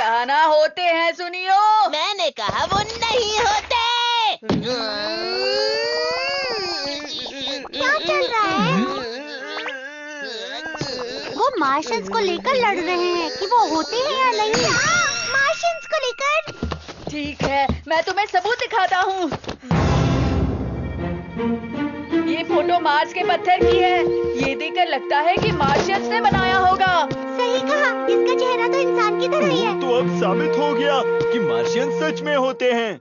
कहा ना होते हैं, सुनियो। मैंने कहा वो नहीं होते। क्या चल रहा है? वो मार्शियंस को लेकर लड़ रहे हैं कि वो होते हैं या नहीं। मार्शियंस को लेकर। ठीक है, मैं तुम्हें सबूत दिखाता हूँ। ये फोटो मार्स के पत्थर की है। ये देखकर लगता है कि मार्शियंस ने बनाया होगा। सही कहा, इसका चेहरा तो इंसान की तरह ही है। तो अब साबित हो गया कि मार्शियन सच में होते हैं।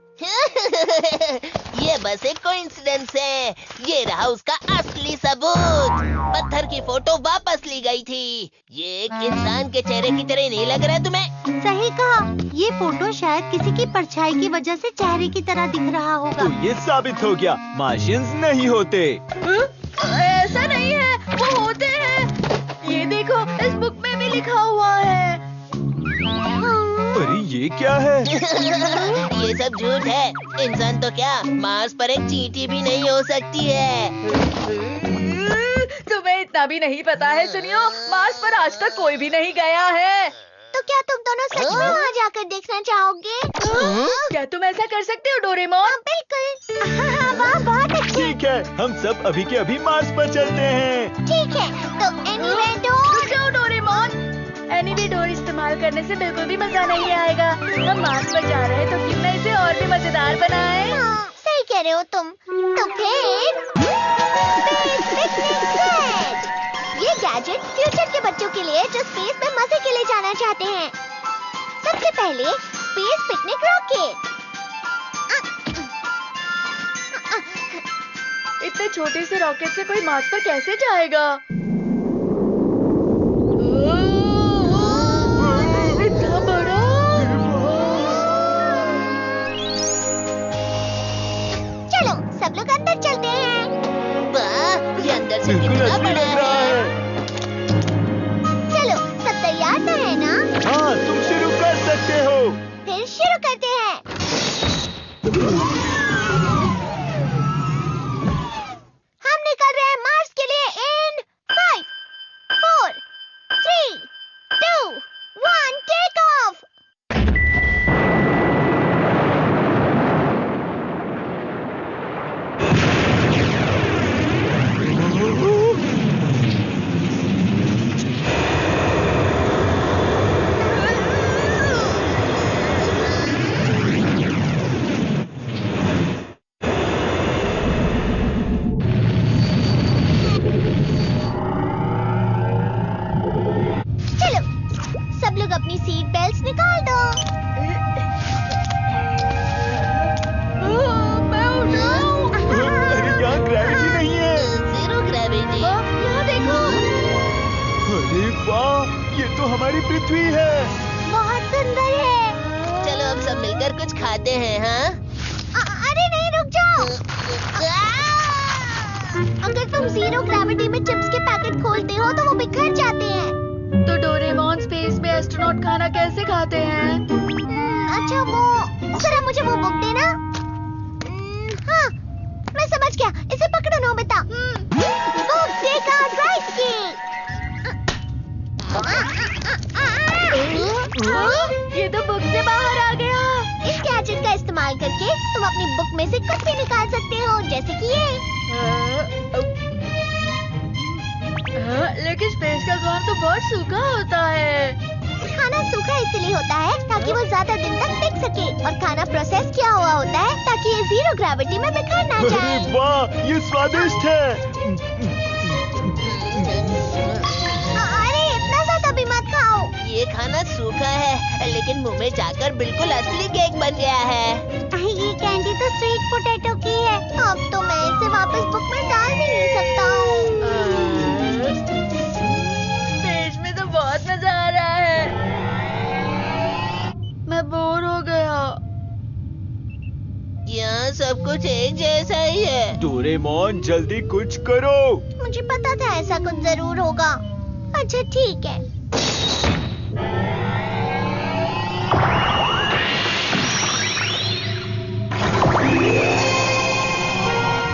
ये बस एक कोइंसिडेंस है। ये रहा उसका असली सबूत। पत्थर की फोटो वापस ली गई थी। ये एक इंसान के चेहरे की तरह नहीं लग रहा है तुम्हें? सही कहा, ये फोटो शायद किसी की परछाई की वजह से चेहरे की तरह दिख रहा होगा। तो ये साबित हो गया मार्शियंस नहीं होते। ऐसा नहीं है, वो होते हैं। ये देखो, इस बुक में भी लिखा हुआ है। अरे ये क्या है? ये सब झूठ है। इंसान तो क्या, मार्स पर एक चींटी भी नहीं हो सकती है। तुम्हें इतना भी नहीं पता है, सुनियो। मार्स पर आज तक कोई भी नहीं गया है। तो क्या तुम दोनों सच में वहाँ जाकर देखना चाहोगे? क्या तुम ऐसा कर सकते हो, डोरेमोन? बिल्कुल। वाह, बहुत अच्छे। ठीक है, हम सब अभी के अभी मार्स पर चलते हैं। ठीक है, तो एनीवे डोर। रुक जाओ डोरेमोन। एनीवे डोर इस्तेमाल करने से बिल्कुल भी मजा नहीं आएगा। हम मार्स पर जा रहे हैं, तो क्यों ना इसे और भी मजेदार बनाएं? हाँ, सही कह रहे हो तुम। तो फिर स्पेस पिकनिक सेट। ये गैजेट फ्यूचर के बच्चों के लिए जो स्पेस में मजे के लिए जाना चाहते हैं। सबसे पहले स्पेस पिकनिक रॉकेट। इतने छोटे से रॉकेट से कोई मार्स पर कैसे जाएगा? इतना बड़ा। चलो सब लोग अंदर चलते हैं। वाह, ये अंदर से बिल्कुल कितना असली बड़ा लग रहा है। है। चलो सब तैयार तो है ना? हाँ, तुम शुरू कर सकते हो। फिर शुरू करते हैं। हम निकल रहे हैं मार्स के लिए इन 5, 4, 3, 2, 1, टेक ऑफ। चलो सब लोग अपनी सीट बेल्ट्स निकाल दो। मैं उड़ रहा हूँ। अरे यहाँ ग्रेविटी नहीं है। Zero gravity. यहाँ देखो। अरे वाह, ये तो हमारी पृथ्वी है। बहुत सुंदर है। चलो अब सब मिलकर कुछ खाते हैं। हाँ, अरे नहीं, रुक जाओ। अगर तुम जीरो ग्रेविटी में चिप्स के पैकेट खोलते हो तो वो बिखर जाते हैं। तो डोरेमोन स्पेस में एस्ट्रोनॉट खाना कैसे खाते हैं? अच्छा वो, जरा मुझे वो बुक देना। हाँ, मैं समझ गया। इसे पकड़ो Nobita. Book take out right की। ये तो बुक से बाहर आ गया। इस गैजेट का इस्तेमाल करके तुम अपनी बुक में से कुछ भी निकाल सकते हो, जैसे कि ये। लेकिन स्पेस का खाना तो बहुत सूखा होता है। खाना सूखा इसलिए होता है ताकि वो ज्यादा दिन तक टिक सके, और खाना प्रोसेस किया हुआ होता है ताकि ये जीरो ग्रेविटी में बिखर ना जाए। अरे वाह, ये स्वादिष्ट है। अरे इतना ज्यादा भी मत खाओ। ये खाना सूखा है, लेकिन मुंह में जाकर बिल्कुल असली केक बन गया है। ये कैंडी तो स्वीट पोटैटो की है। अब तो मैं इसे वापस बुक में डाल भी नहीं सकता हूँ। स्पेस में तो बहुत मजा आ रहा है। मैं बोर हो गया। यहाँ सब कुछ एक जैसा ही है। डोरेमोन जल्दी कुछ करो। मुझे पता था ऐसा कुछ जरूर होगा। अच्छा ठीक है।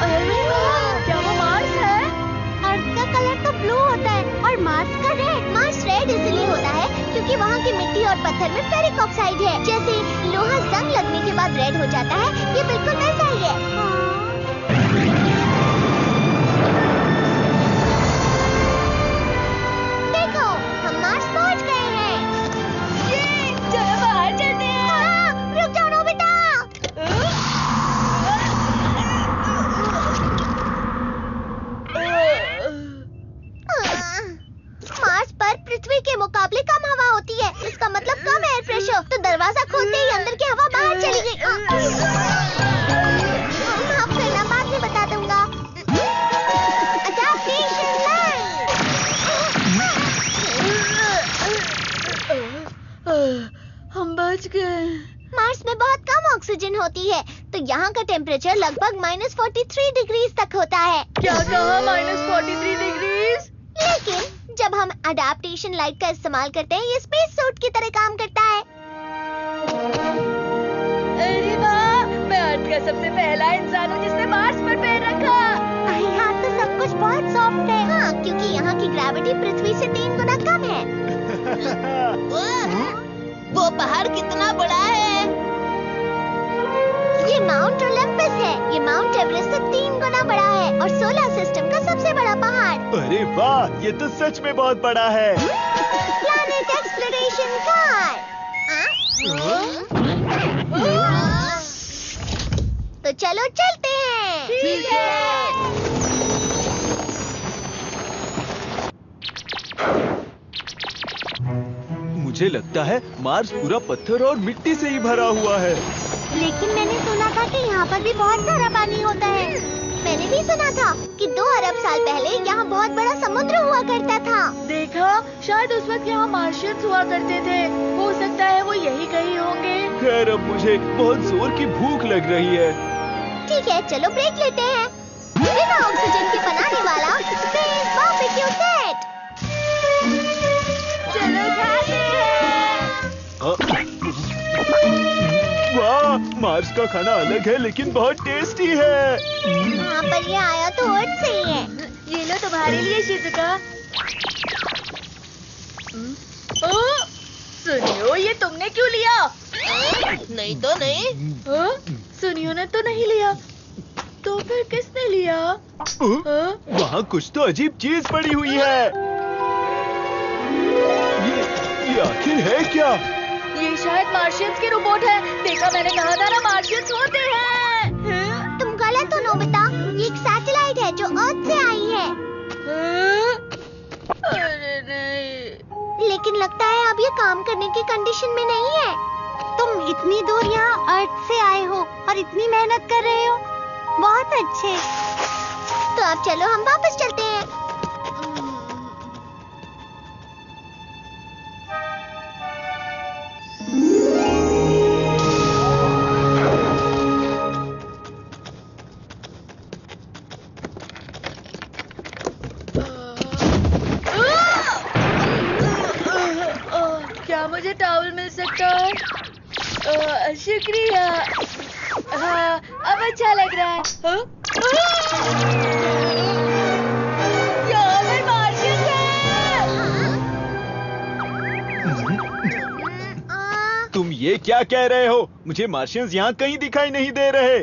अरे वाह, क्या वो मार्स है? अर्थ का कलर तो ब्लू होता है और मार्स का रेड। मार्स रेड इसलिए होता है क्योंकि वहाँ की मिट्टी और पत्थर में फेरिक ऑक्साइड हो जाता है, ये बिल्कुल वैसा ही है। देखो, हम मार्स पहुंच गए हैं। ये चलो बाहर चलते हैं। रुक जाओ नोबिता। मार्स पर पृथ्वी के मुकाबले कम हवा होती है, इसका मतलब कम एयर प्रेशर। तो दरवाजा खोलते ही अंदर की हवा बाहर चली गई। माफ करना, बाद में बता दूंगा। Adaptation line। हम बच गए। मार्स में बहुत कम ऑक्सीजन होती है, तो यहाँ का टेम्परेचर लगभग -43 डिग्री तक होता है। क्या कहा -43 डिग्री? लेकिन जब हम अडेप्टेशन लाइट का इस्तेमाल करते हैं, ये स्पेस सूट की तरह काम करता है। अरे वाह, मैं अर्थ का सबसे पहला इंसान हूँ जिसने मार्स पर पैर रखा। यहाँ तो सब कुछ बहुत सॉफ्ट है। हाँ, क्योंकि यहाँ की ग्रेविटी पृथ्वी से 3 गुना कम है। वो पहाड़ कितना बड़ा है? ये माउंट ओलंपस है। ये माउंट एवरेस्ट से 3 गुना बड़ा है और सोलर सिस्टम का सबसे बड़ा पहाड़। अरे वाह, ये तो सच में बहुत बड़ा है। Planet exploration car. तो चलो चलते हैं। ठीक है। मुझे लगता है मार्स पूरा पत्थर और मिट्टी से ही भरा हुआ है। लेकिन मैंने सुना था कि यहाँ पर भी बहुत सारा पानी होता है। मैंने भी सुना था कि 2 अरब साल पहले यहाँ बहुत बड़ा समुद्र हुआ करता था। देखा, शायद उस वक्त यहाँ मार्शियंस हुआ करते थे। हो सकता है वो यही कहीं होंगे। खैर, अब मुझे बहुत जोर की भूख लग रही है। ठीक है, चलो ब्रेक लेते हैं। बिना ऑक्सीजन के बनाने वाला स्पेस बारबेक्यू सेट। चलो खाते हैं। वाह, मार्स का खाना अलग है लेकिन बहुत टेस्टी है। हाँ, पर ये आया तो अर्थ से ही है। ये लो तुम्हारे लिए शिजुका। ओ, सुनियो, ये तुमने क्यों लिया? नहीं तो नहीं। सुनियो ने तो नहीं लिया, तो फिर किसने लिया? वहाँ कुछ तो अजीब चीज पड़ी हुई है। ये आखिर है क्या? ये शायद मार्शियंस के रोबोट है। देखा, मैंने कहा था ना, मार्शियंस होते हैं। तुम गलत हो नोबिता, ये एक सैटेलाइट है जो अर्थ से आई है। अरे नहीं। लेकिन लगता है अब ये काम करने की कंडीशन में नहीं है। तुम इतनी दूर यहाँ अर्थ से आए हो और इतनी मेहनत कर रहे हो। बहुत अच्छे। तो अब चलो हम वापस चलते हैं। क्या मुझे टॉवल मिल सकता है? शुक्रिया। हाँ, अब अच्छा लग रहा है। यहाँ पर मार्शियंस है। तुम ये क्या कह रहे हो? मुझे मार्शियंस यहाँ कहीं दिखाई नहीं दे रहे।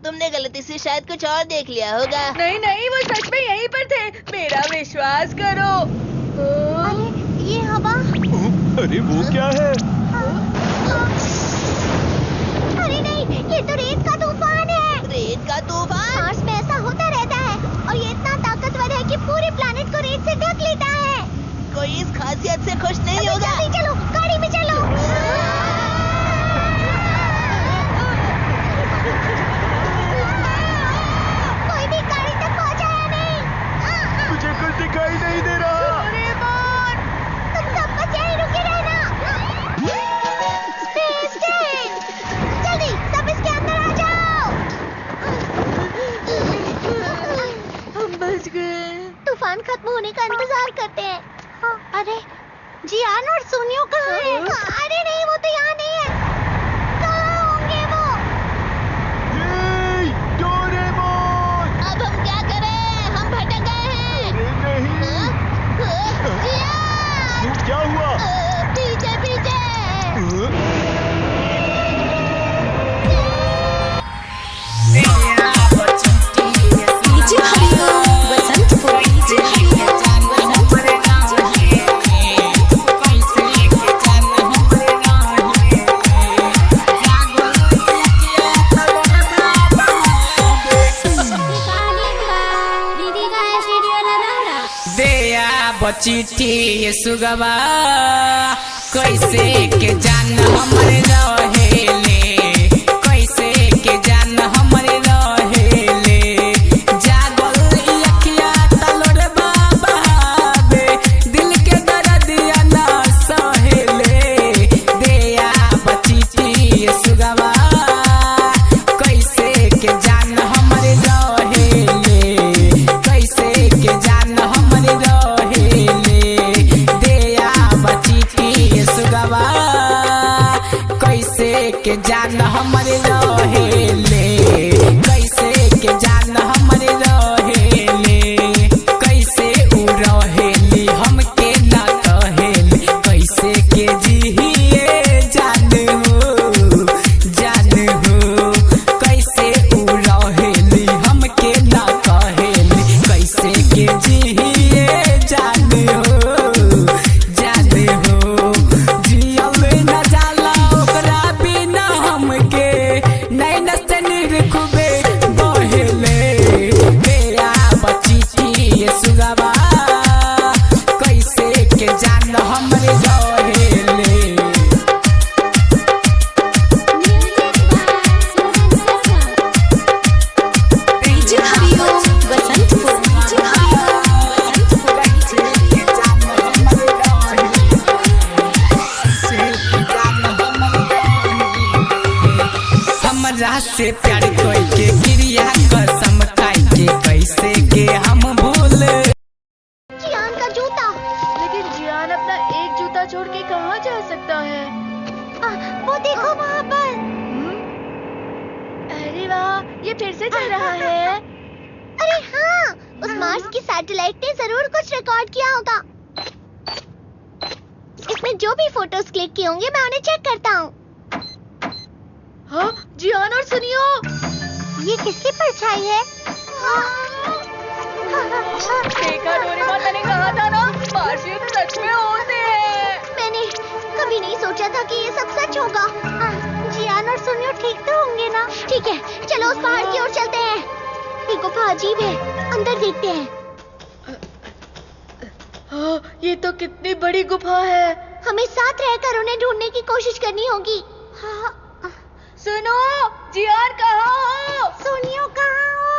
तुमने गलती से शायद कुछ और देख लिया होगा। नहीं नहीं, वो सच में यहीं पर थे। मेरा विश्वास करो। अरे ये हवा। अरे वो क्या है? अरे नहीं, ये तो रेत का तूफान है। रेत का तूफान? मार्स में ऐसा होता रहता है और ये इतना ताकतवर है कि पूरे प्लैनेट को रेत से ढक लेता है। कोई इस खासियत से खुश नहीं अबे होगा। जल्दी चलो, गाड़ी में चलो। कोई भी गाड़ी तक पहुंचाया नहीं। मुझे कुछ दिखाई नहीं दे रहा। तुम सब बस यहीं रुके रहना। स्पेस ट्रेन, जल्दी सब इसके अंदर आ जाओ। हम बच गए। तूफान खत्म होने का इंतजार करते हैं। अरे जियान और सोनियो कहाँ हैं? अरे नहीं, वो तो यहाँ नहीं है। कहाँ होंगे वो? हे, डोरेमोन! अब हम क्या करें? हम भटक गए हैं। अरे नहीं। जियान! क्या हुआ? पीछे पीछे। बचिटी सुगवा कैसे के जान हमरे रहेले कैसे के जान हमरे रहेले जागल अखिया तलोर बाबा बे दिल के दर्दिया ना सहेले देया बचिटी सुगवा कैसे के जान हमरे रहेले कैसे के जान हमरे रहेले देया बचिटी सुगवा कैसे के जान हमरे रहेले कैसे के जान हमरे रहेले कैसे उ रहेली हमके ना कहेली कैसे के जिहिए जान हो कैसे उ रहेली हमके ना कहेली कैसे के जिहिए जान हो जियल न जाला ओकरा बिना हमके नैन से निरखबे बहेले बेया बचिटी सुगवा कैसे के जान हमरे रहेले हमरा से प्यार कोई के क्रिया कसम खाई के कैसे के हम भूल जियान का जूता। लेकिन जियान अपना एक जूता छोड़ के कहाँ जा सकता है? वो देखो वहाँ पर। अरे वाह, ये फिर से चल रहा है। अरे हाँ, उस मार्स की सैटेलाइट ने जरूर कुछ रिकॉर्ड किया होगा। इसमें जो भी फोटोज क्लिक किए होंगे मैं उन्हें चेक करता हूँ। हाँ, जियान और सुनियो, ये किसकी परछाई है? देखा डोरेमोन, मैंने कहा था ना, मार्शियन सच में होते हैं। मैंने कभी नहीं सोचा था कि ये सब सच होगा। जियान और सुनियो ठीक तो होंगे ना? ठीक है, चलो उस पहाड़ की ओर चलते हैं। ये गुफा अजीब है, अंदर देखते हैं। हाँ, ये तो कितनी बड़ी गुफा है। हमें साथ रहकर उन्हें ढूंढने की कोशिश करनी होगी। हाँ, सुनो, जियान कहाँ हो? सुनियो कहाँ हो?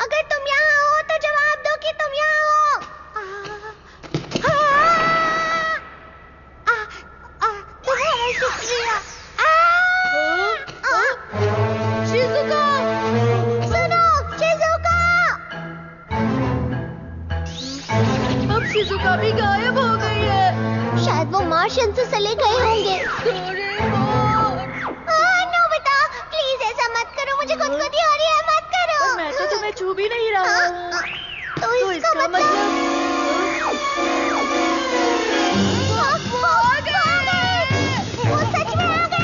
अगर तुम यहाँ हो तो जवाब दो कि तुम यहाँ हो। तुम्हारा शुक्रिया। शिज़ुका! सुनो, शिज़ुका! अब शिज़ुका भी गायब हो गई है। शायद वो मार्शियन से चले गए होंगे। डोरेमोन! नोबिता, प्लीज ऐसा मत करो, मुझे गुदगुदी हो रही है, मत करो। पर मैं तो तुम्हें छू भी नहीं रहा हूँ। तो इसका मतलब वो आ गए। वो सच में आ गए।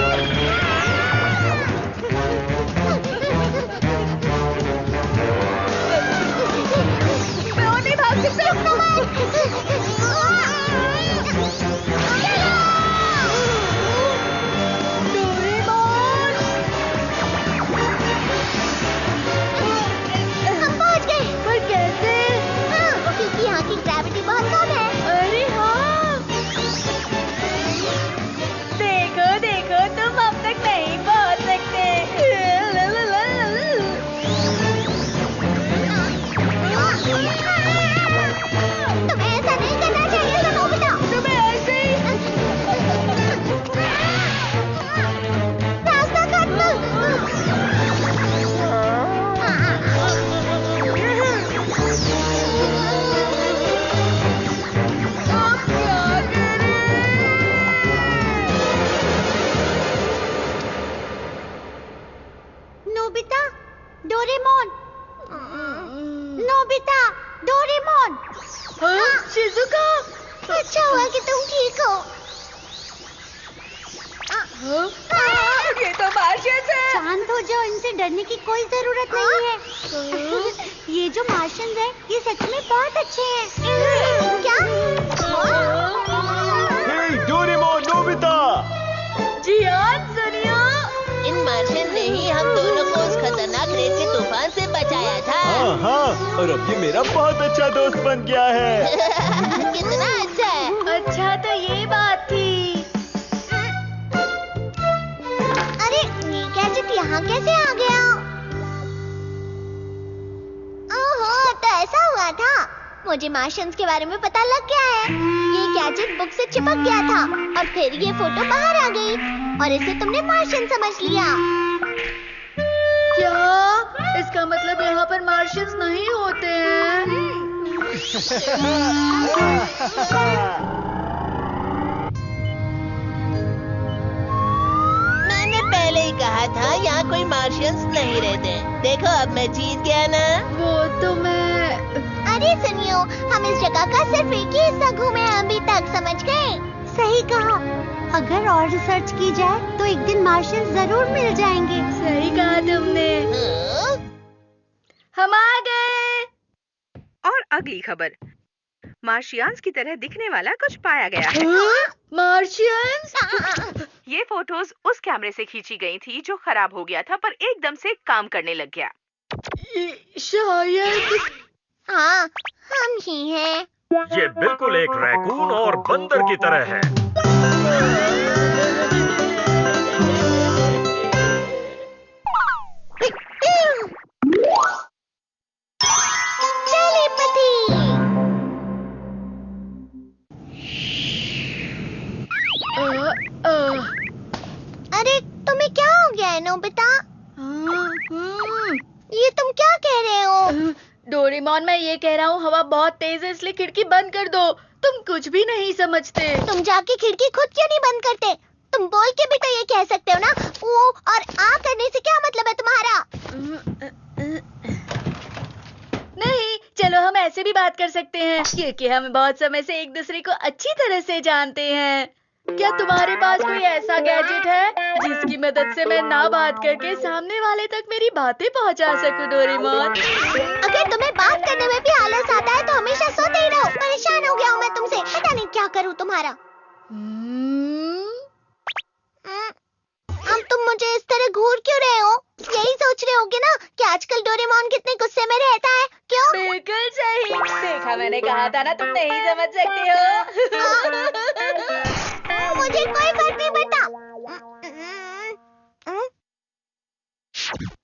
मैं और नहीं भाग सकता। डोरेमोन! हम पहुंच गए। पर कैसे? क्योंकि यहाँ की ग्रेविटी बहुत कम है। अरे हाँ, देखो देखो, तुम अब तक नहीं पहुंच सकते। तुम्हें ऐसा नहीं करना चाहिए था, नोबिता। तुम्हें ऐसे ही रास्ता खत्म। अब क्या करें? Nobita, Doraemon. Nobita, Doraemon. हाँ, शिज़ुका! अच्छा हुआ कि तुम ठीक हो। हाँ, ये तो मार्शियस है। शांत हो जाओ, इनसे डरने की कोई जरूरत नहीं है। ये जो मार्शियंस हैं, ये सच में बहुत अच्छे हैं। क्या? हे डोरेमोन, नोबिता! जियान, सुनियो। इन मार्शियन ने ही हम दोनों को उस खतरनाक खतरनाक रेत के तूफान से बचाया था। हाँ हाँ, और अब ये मेरा बहुत अच्छा दोस्त बन गया है। कितना अच्छा है। अच्छा तो ये बात थी। अरे ये गैजेट यहाँ कैसे आ गया? ओहो, तो ऐसा हुआ था। मुझे मार्शियंस के बारे में पता लग गया है। ये गैजेट बुक से चिपक गया था और फिर ये फोटो बाहर आ गई और इसे तुमने मार्शियन समझ लिया। क्या? इसका मतलब यहाँ पर मार्शियंस नहीं होते हैं? मैंने पहले ही कहा था यहाँ कोई मार्शियंस नहीं रहते। देखो अब मैं जीत गया ना। वो तो मैं... अरे सुनियो, हम इस जगह का सिर्फ एक ही हिस्सा घूमे हैं अभी तक, समझ गए? सही कहा। अगर और रिसर्च की जाए तो एक दिन मार्शियंस जरूर मिल जाएंगे। सही कहा तुमने। हाँ? हम आ गए। और अगली खबर, मार्शियंस की तरह दिखने वाला कुछ पाया गया है। मार्शियंस? ये फोटोज उस कैमरे से खींची गई थी जो खराब हो गया था पर एकदम से काम करने लग गया। शायद... हाँ, हम ही हैं। ये बिल्कुल एक रैकून और बंदर की तरह है। टेलीपैथी। अरे तुम्हें क्या हो गया है नोबिता? ये तुम क्या कह रहे हो? डोरेमोन, मैं ये कह रहा हूँ हवा बहुत तेज है इसलिए खिड़की बंद कर दो। तुम कुछ भी नहीं समझते। तुम जाके खिड़की खुद क्यों नहीं बंद करते? तुम बोल के भी तो ये कह सकते हो ना। ओ और आ करने से क्या मतलब है तुम्हारा? नहीं, चलो हम ऐसे भी बात कर सकते हैं क्योंकि हम बहुत समय से एक दूसरे को अच्छी तरह से जानते हैं। क्या तुम्हारे पास कोई ऐसा गैजेट है जिसकी मदद से मैं ना बात करके सामने वाले तक मेरी बातें पहुंचा सकूं, डोरेमोन? अगर तुम्हें बात करने में भी आलस आता है तो हमेशा सोते ही रहो। परेशान हो गया हूँ मैं तुमसे, पता नहीं क्या करूँ तुम्हारा। अब तुम मुझे इस तरह घूर क्यों रहे हो? यही सोच रहे होगे ना कि आजकल डोरेमोन कितने गुस्से में रहता है। क्यों? बिल्कुल सही। देखा, मैंने कहा था ना तुम नहीं समझ सकते हो। मुझे कोई फर्क नहीं पड़ता।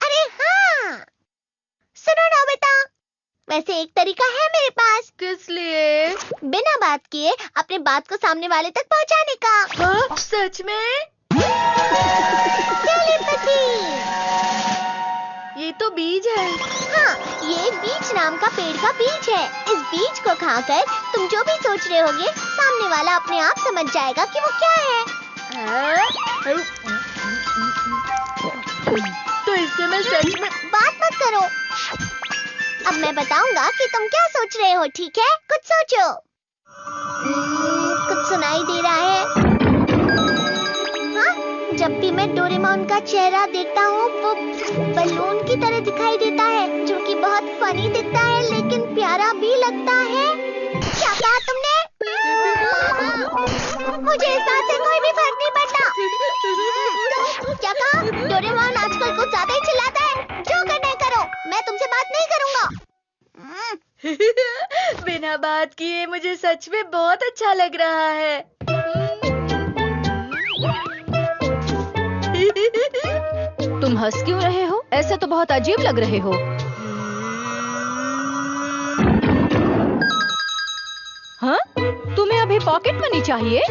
अरे हाँ, सुनो नोबिता, वैसे एक तरीका है मेरे पास। किस लिए? बिना बात किए अपने बात को सामने वाले तक पहुंचाने का। हाँ, सच में? टेलीपैथी। ये तो बीज है। हाँ, ये बीज नाम का पेड़ का बीज है। इस बीज को खाकर तुम जो भी सोच रहे होगे सामने वाला अपने आप समझ जाएगा कि वो क्या है। तो इससे मैं सच में... बात मत करो। अब मैं बताऊंगा कि तुम क्या सोच रहे हो, ठीक है? कुछ सोचो। कुछ सुनाई दे रहा है? हाँ? जब भी मैं डोरेमोन का चेहरा देखता हूँ वो बलून की तरह दिखाई देता है, जो कि बहुत फनी दिखता है लेकिन प्यारा भी लगता है। क्या कहा तुमने? मुझे इस बात से कोई भी फर्क नहीं पड़ता। क्या कहा? डोरेमोन आजकल कुछ ज्यादा ही चिल्लाता है। जो करना है करो, मैं तुमसे बात नहीं करूंगा। बिना बात किए मुझे सच में बहुत अच्छा लग रहा है। तुम हंस क्यों रहे हो? ऐसे तो बहुत अजीब लग रहे हो। हाँ? तुम्हें अभी पॉकेट मनी चाहिए?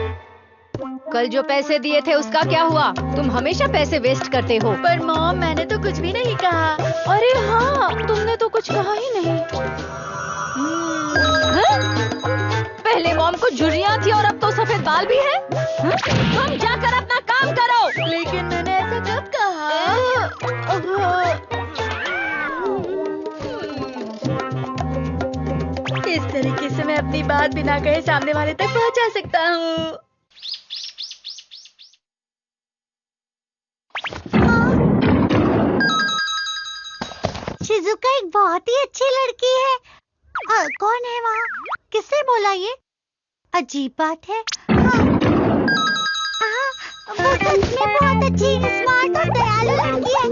कल जो पैसे दिए थे उसका क्या हुआ? तुम हमेशा पैसे वेस्ट करते हो। पर मॉम, मैंने तो कुछ भी नहीं कहा। अरे हाँ, तुमने तो कुछ कहा ही नहीं। हाँ? पहले मॉम को झुर्रियाँ थी और अब तो सफेद बाल भी है। हाँ? तुम जाकर अपना काम करो। लेकिन मैंने ऐसा कब कहा? इस तरीके से मैं अपनी बात बिना कहे सामने वाले तक पहुंचा सकता हूँ। शिजुका एक बहुत ही अच्छी लड़की है। कौन है वहाँ? किसने बोला ये? अजीब बात है। हाँ, वो सच में बहुत अच्छी, स्मार्ट और दयालु लड़की है।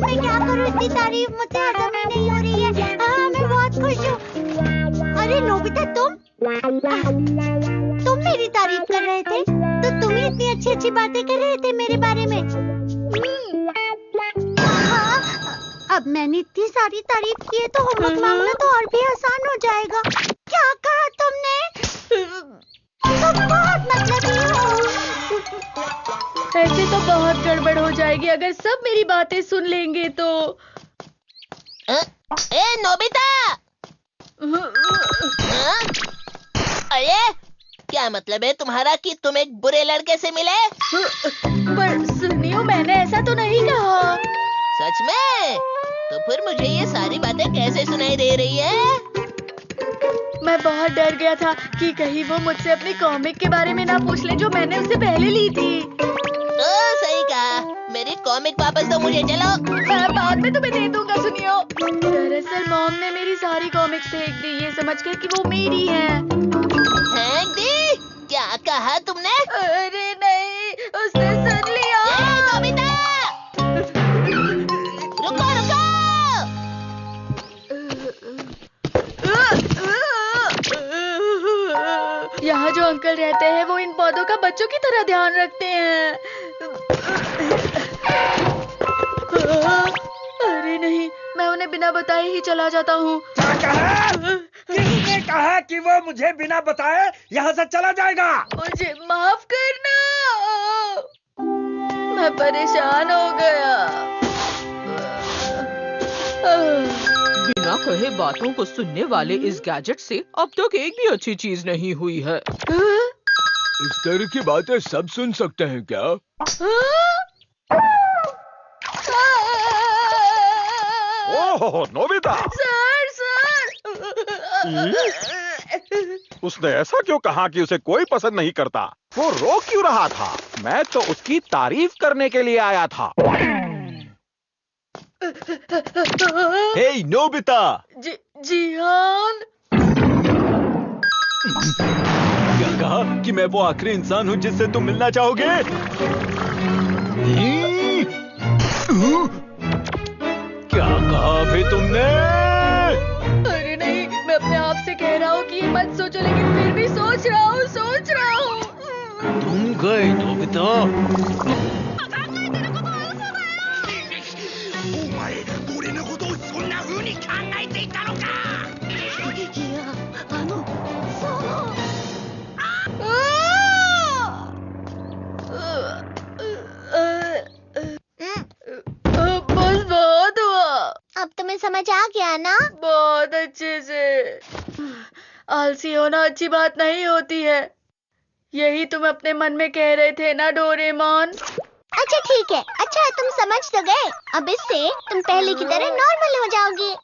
मैं क्या करूँ इतनी तारीफ तारीफ मुझसे हजम ही नहीं हो रही है। मैं बहुत खुश हूँ। अरे नोबिता, तुम मेरी तारीफ कर रहे थे, तो तुम ही इतनी अच्छी अच्छी बातें कर रहे थे मेरे बारे में। अब मैंने इतनी सारी तारीफ की है तो होमवर्क मांगना तो और भी आसान हो जाएगा। क्या कहा तुमने? तुम बहुत मतलबी हो। ऐसे तो बहुत गड़बड़ हो जाएगी अगर सब मेरी बातें सुन लेंगे तो। ए नोबिता! अरे क्या मतलब है तुम्हारा कि तुम एक बुरे लड़के से मिले? पर सुनियो, मैंने ऐसा तो नहीं कहा। सच में? तो फिर मुझे ये सारी बातें कैसे सुनाई दे रही है? मैं बहुत डर गया था कि कहीं वो मुझसे अपनी कॉमिक के बारे में ना पूछ ले जो मैंने उससे पहले ली थी। सही कहा। मेरी कॉमिक वापस दो मुझे, चलो। मैं बाद में तुम्हें दे दूंगा। सुनियो, दरअसल मॉम ने मेरी सारी कॉमिक्स फेंक दी, ये समझकर कि वो मेरी हैं। फेंक दी? क्या कहा तुमने? अरे नहीं, उसने सुन लिया। नोबिता! रुको रुको! यहाँ जो अंकल रहते हैं वो इन पौधों का बच्चों की तरह ध्यान रखते हैं। अरे नहीं, मैं उन्हें बिना बताए ही चला जाता हूँ। क्या कहा? किसने कहा कि वो मुझे बिना बताए यहाँ से चला जाएगा? मुझे माफ करना, मैं परेशान हो गया। बिना कहे बातों को सुनने वाले इस गैजेट से अब तक एक भी अच्छी चीज नहीं हुई है। इस तरह की बातें सब सुन सकते हैं क्या? ओह नोबिता! सर। उसने ऐसा क्यों कहा कि उसे कोई पसंद नहीं करता? वो रो क्यों रहा था? मैं तो उसकी तारीफ करने के लिए आया था। हे नोबिता! जिहान। क्या कहा कि मैं वो आखिरी इंसान हूँ जिससे तुम मिलना चाहोगे? क्या कहा अभी तुमने? अरे नहीं, मैं अपने आप से कह रहा हूँ कि ये मत सोचो, लेकिन फिर भी सोच रहा हूँ। तुम गए नोबिता। बस बहुत हुआ। अब तुम्हें समझ आ गया ना? बहुत अच्छे से। आलसी होना अच्छी बात नहीं होती है, यही तुम अपने मन में कह रहे थे ना डोरेमोन? अच्छा ठीक है, अच्छा तुम समझ तो गए। अब इससे तुम पहले की तरह नॉर्मल हो जाओगे।